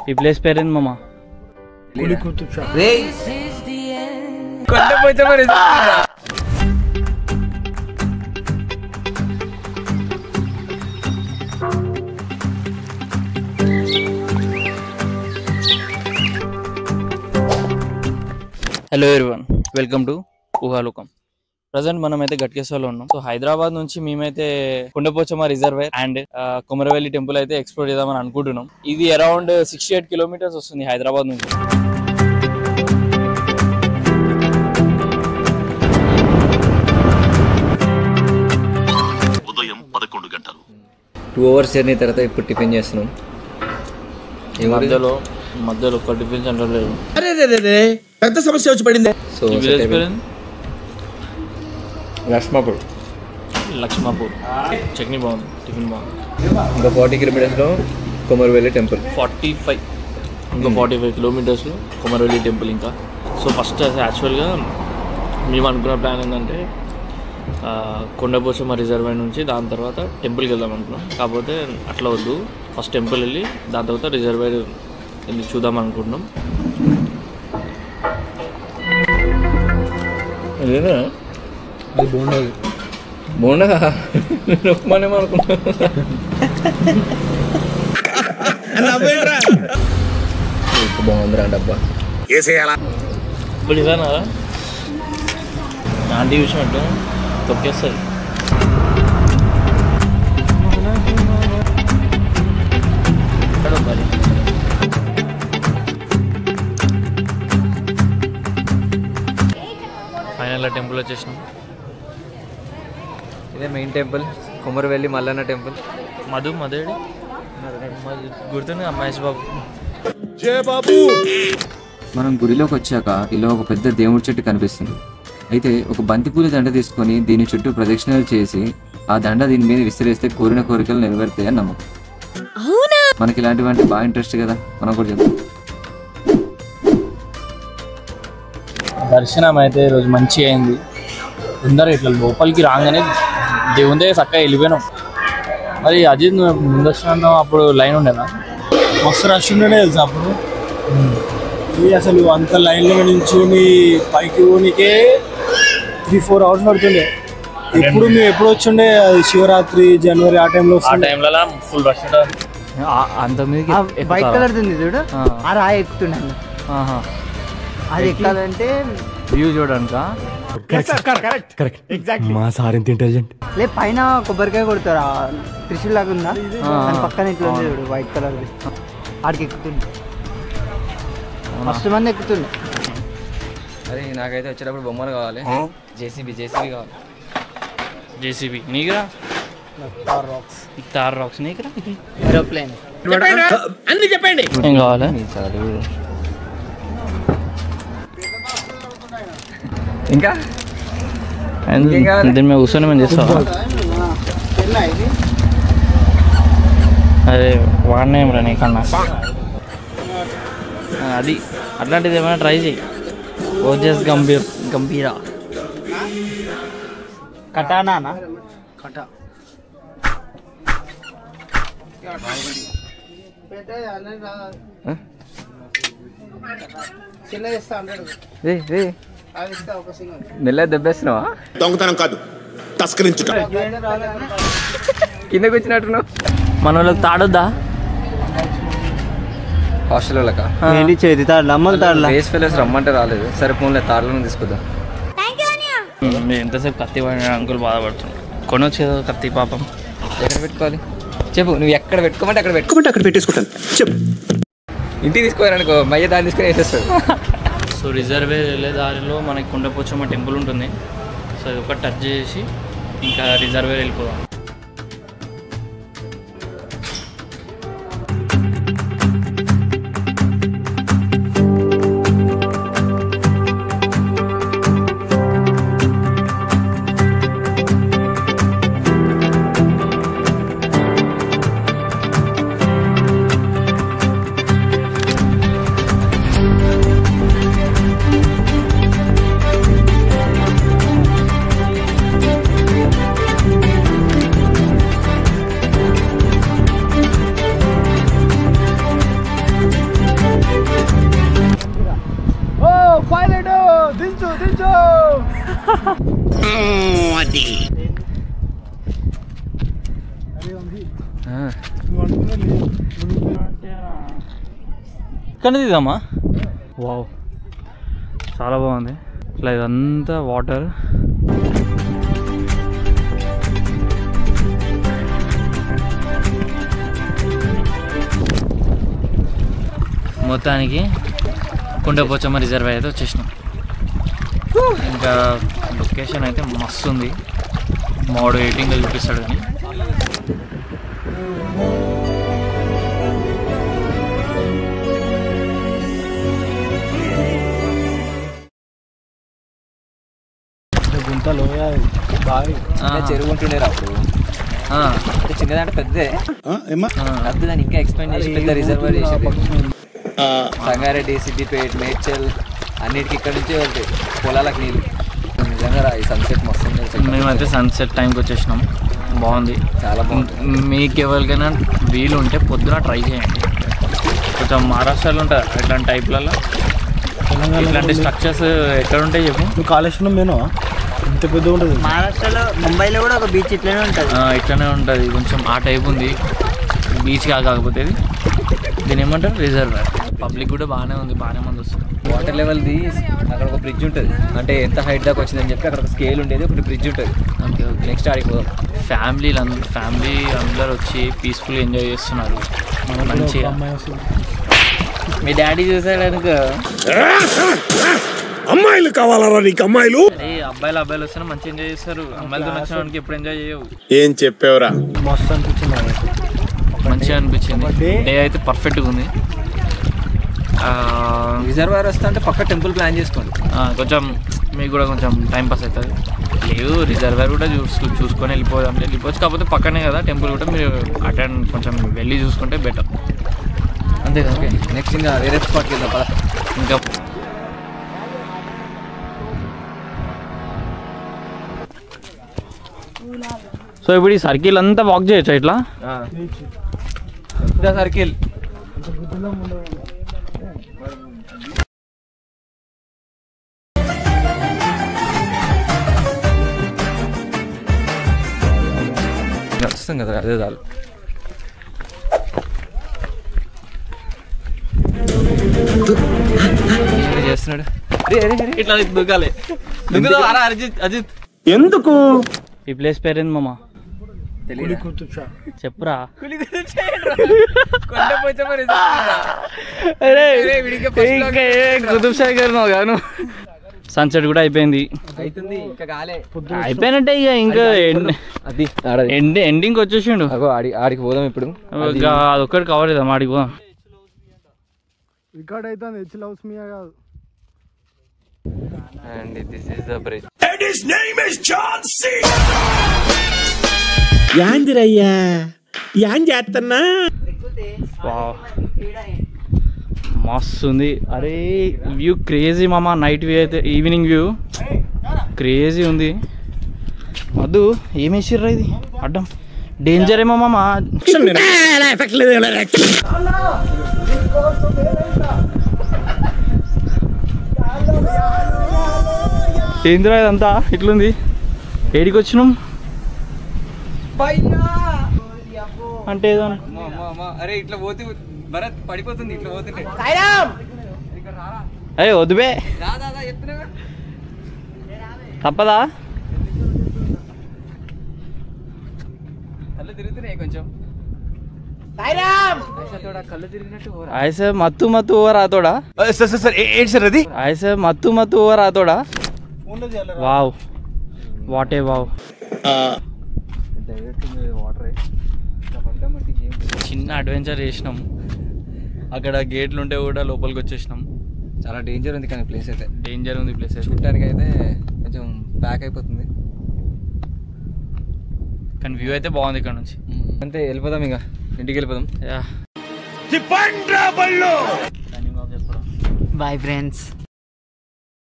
ఈ ప్లేస్ పేరేంది మామ? Hello everyone, welcome to Oohalokam. Present మనమైతే గట్కేశ్వర్లో ఉన్నాం. సో హైదరాబాద్ నుంచి మేమైతే Kondapochamma reservoir and Komaravelli temple అయితే ఎక్స్ప్లోర్ చేద్దామని అనుకుంటున్నాం. ఇది అరౌండ్ 68 కిలోమీటర్స్ వస్తుంది హైదరాబాద్ నుంచి. ఉదయం 11 గంటలు 2 hours జర్నీ తర్వాత ఇప్పుడు టిఫిన్ చేస్తున్నాం. మధ్యలో ఒక టిఫిన్ సెంటర్ లేదు. పెద్ద సమస్య వచ్చి పడింది. సో లక్ష్మాపూర్ చట్నీ బాగుంది, టిఫిన్ బాగుంది. ఇంకా 40 కిలోమీటర్స్లో కొమరవెల్లి టెంపుల్. 45 కిలోమీటర్స్లో కొమరవెల్లి టెంపుల్. ఇంకా సో ఫస్ట్ యాక్చువల్గా మేము అనుకున్న ప్లాన్ ఏంటంటే కొండపోచమ్మ రిజర్వాయర్ నుంచి దాని తర్వాత టెంపుల్కి వెళ్దాం అనుకున్నాం. కాకపోతే అట్లా వద్దు, ఫస్ట్ టెంపుల్ వెళ్ళి దాని తర్వాత రిజర్వాయర్ వెళ్ళి చూద్దాం అనుకుంటున్నాం. బోండా ఉప్మానేమో అనుకున్నా. బాగుందిరా డబ్బా. ఇప్పుడు ఇదేనా ఆంటీ చూసినట్టు తొక్కేస్తుంది. ఫైనల్గా టెంపుల్ వచ్చేసినాం. ఇదే main temple, Komaravelli Mallanna temple. మధుడి గుర్తుంది మహేష్ బాబు. మనం గుడిలోకి వచ్చాక ఇలా ఒక పెద్ద దేవుడి చెట్టు కనిపిస్తుంది. అయితే ఒక బంతిపూల దండ తీసుకొని దీని చుట్టూ ప్రదక్షిణలు చేసి ఆ దండ దీని మీద విసిరేస్తే కోరిన కోరికలు నెరవేరుతాయని నమ్మకం. మనకి ఇలాంటివంటే బాగా ఇంట్రెస్ట్ కదా, మనం కూడా చెప్తాం. దర్శనం అయితే ఈరోజు మంచిగా అయింది. అందరూ ఇట్లా లోపలికి రాగానే దేవుని దగ్గర చక్కగా వెళ్ళిపోయినాం. మరి అజిత్ ముందు వచ్చినా అప్పుడు లైన్ ఉండేనా? మస్తు రష్ ఉండేనే తెలుసా అప్పుడు. ఇది అసలు అంత లైన్లో నిల్చుని పైకి ఊనికే 3-4 hours పడుతుండే. ఇప్పుడు మేము ఎప్పుడు వచ్చిండే, అది శివరాత్రి జనవరి ఆ టైంలో ఫుల్ రష్ అంత వైట్ కలర్ ఉంది చూడు, ఆ రాయి ఎక్కుతుండే. అది ఎక్కాలంటే వ్యూ చూడడానిక. మా సార్ ఎంత ఇంటెలిజెంట్. లే పైన కొబ్బరికాయ కొడతారు, త్రిశూల్ లాగా ఉందా పక్కన ఇట్లా ఉంది చూడు వైట్ కలర్. ఆడికి ఎక్కుతుండే, మస్తు మంది ఎక్కుతుండే. అరే నాకైతే వచ్చేటప్పుడు బొమ్మలు కావాలి. జేసీబీ కావాలి. జేసీబీ నీకురా, తార్ రాక్స్ నీకురా, ఏరోప్లేన్ అన్ని చెప్పండి. ఏం కావాలి? ఇంకా దీని మీద కూర్చొని మేము చేస్తాం. అదే వాడినా ఏమరా నీకన్నా, అది అట్లాంటిది ఏమైనా ట్రై చేయి. ఓజస్ గంభీరా కటానా కటా మెల్ల దెబ్బేస్తున్నావా? దొంగతనం కాదు, తస్కరించుట. కిందకి వచ్చినట్టున్నావు. మన వాళ్ళకి తాడొద్దా? హాస్టల్ వాళ్ళకా? ఏంటి చేతి తాడలు, అమ్మకి తాడలా? బేస్ ఫెలోస్ రమ్మంటే రాలేదు. సరే ఫోన్లే తాడలను తీసుకుందాం. ఎంతసేపు కత్తి పడిన అంకుల్ బాధపడుతున్నాడు. కొనొచ్చు కదా కత్తి పాపం. ఎక్కడ పెట్టుకోవాలి చెప్పు. నువ్వు ఎక్కడ పెట్టుకోమంటే అక్కడ అక్కడ పెట్టేసుకుంటాను చెప్పు. ఇంటికి తీసుకోవాలనుకో, మయ్య దాన్ని తీసుకొని వేసేస్తాడు. సో రిజర్వేర్ వెళ్ళే దారిలో మనకి కొండపోచమ్మ టెంపుల్ ఉంటుంది. సో ఇది ఒకటి టచ్ చేసి ఇంకా రిజర్వేర్ వెళ్ళిపోదాం. ఇక్కడ తీద్దామా? వావ్, చాలా బాగుంది. ఇట్లా ఇదంతా వాటర్. మొత్తానికి కుండపోచమ్మ రిజర్వాయర్ అయితే వచ్చేసినాం. ఇంకా లొకేషన్ అయితే మస్తు ఉంది. మోడు ఎడిటింగ్లో చూపిస్తాడు కానీ గుంతలో బాగా చెరువు ఉంటుండే అప్పుడు. చిన్నదంటే పెద్దే, పెద్ద దాన్ని ఇంకా ఎక్స్పాండ్ చేసి పెద్ద రిజర్వర్ చేసేది. సంగారెడ్డి, సిద్దిపేట, మేడ్చల్ అన్నిటికి ఇక్కడ నుంచే వెళ్తాయి పొలాలకు నీళ్ళు. నిజంగా ఈ సన్సెట్ మస్తు. మేమైతే సన్సెట్ టైంకి వచ్చేసినాం. బాగుంది, చాలా బాగుంది. మీకు ఎవరికైనా వీలు ఉంటే పొద్దున ట్రై చేయండి. కొంచెం మహారాష్ట్రలో ఉంటుంది ఇట్లాంటి టైప్లలో. ఇట్లాంటి స్ట్రక్చర్స్ ఎక్కడ ఉంటాయి చెప్పు? నువ్వు కాళేశ్వరం మేనో ఇంత పెద్దగా ఉంటుంది. మహారాష్ట్రలో ముంబైలో కూడా ఒక బీచ్ ఇట్లనే ఉంటుంది. ఇట్లానే ఉంటుంది, కొంచెం ఆ టైప్ ఉంది. బీచ్ కాకపోతే దీని ఏమంటారు రిజర్వాయర్. పబ్లిక్ కూడా బాగానే ఉంది, బాగానే మంది వస్తుంది. వాటర్ లెవెల్ది అక్కడ ఒక బ్రిడ్జ్ ఉంటుంది, అంటే ఎంత హైట్ దాకా వచ్చిందని చెప్పి అక్కడ ఒక స్కేల్ ఉండేది, ఒకటి బ్రిడ్జ్ ఉంటుంది. ఓకే ఓకే, నెక్స్ట్ ఆడికి పోదాం. ఫ్యామిలీ అందరూ వచ్చి పీస్ఫుల్ ఎంజాయ్ చేస్తున్నారు మంచిగా. మీ డాడీ చూసాడు అనుకో, అమ్మాయిలు కావాలరా నీకు? అమ్మాయిలు అబ్బాయిలు వస్తేనే మంచిగా ఎంజాయ్ చేస్తారు. అమ్మాయిలతో వచ్చిన ఎప్పుడు ఎంజాయ్ చేయవు. ఏం చెప్పేవరా? మస్తు అనిపించింది, మంచిగా అనిపించింది. డే అయితే పర్ఫెక్ట్గా ఉంది. రిజర్వాయర్ వస్తా అంటే పక్క టెంపుల్ ప్లాన్ చేసుకోండి, కొంచెం మీకు కూడా కొంచెం టైం పాస్ అవుతుంది. లేదు రిజర్వాయర్ కూడా చూసుకొని వెళ్ళిపోవచ్చు. కాకపోతే పక్కనే కదా టెంపుల్ కూడా, మీరు అటెండ్ కొంచెం వెళ్ళి చూసుకుంటే బెటర్. అంతే కదా. ఓకే, నెక్స్ట్ ఇంకా వేరే స్పాట్కి వెళ్దాం పద. ఇంకా సో ఇప్పుడు ఈ సర్కిల్ అంతా వాక్ చేయొచ్చు ఇట్లా? సర్కిల్ వస్తుంది కదా, అదే చాలు. చేస్తున్నాడు ఇట్లా దుగ్గాలి. అజిత్ ఎందుకు? ఈ ప్లేస్ పేరేంది మామ? చెప్పురా. కుతుబ్ షా గారు. సన్సెట్ కూడా అయిపోయింది, అయిపోయినట్టే. ఇంకా ఎండింగ్ వచ్చేసిండు. ఆడికి పోదాం ఇప్పుడు. అదొక్కటి కవర్ చేద్దాం, ఆడికి పోదాం. రికార్డ్ అవుతుంది, హెచ్ లవ్స్ మీ కాదు. And this is the bridge. And his name is John C. యాందిరయ్యా యాన్ చేస్తున్నా? మస్తు ఉంది. అరే వ్యూ క్రేజీ మామ. నైట్ వ్యూ అయితే, ఈవినింగ్ వ్యూ క్రేజీ ఉంది. వద్దు ఏమేసిర్రా ఇది అడ్డం? డేంజర్ ఏమో మామ. ఏందిరా ఇదంతా ఇట్లుంది? ఏడికి వచ్చినాం అంటే ఏదో. అరే ఇట్లా పోతే భరత్ పడిపోతుంది, ఇట్లా పోతుంటే. అయ్యే వద్దుబే, తప్పదా? కళ్ళు తిరుగుతున్నాయి కొంచెం. కళ్ళు తిరిగినట్టు ऐसे మత్తు ఓవర్ ఆతోడా? ఏంటి సార్ అది? ऐसे మత్తు ఓవర్ ఆతోడా? Wow, what a wow. చిన్న అడ్వెంచర్ చేసినాం. అక్కడ గేట్లు ఉంటే కూడా లోపలికి వచ్చేసినాం. చాలా డేంజర్ ఉంది కానీ ప్లేస్ అయితే. డేంజర్ ఉంది ప్లేస్ అయితే. చూడటానికి అయితే కొంచెం ప్యాక్ అయిపోతుంది, కానీ వ్యూ అయితే బాగుంది ఇక్కడ నుంచి. అంతే, వెళ్ళిపోదాం ఇక, ఇంటికి వెళ్ళిపోదాం. Bye friends.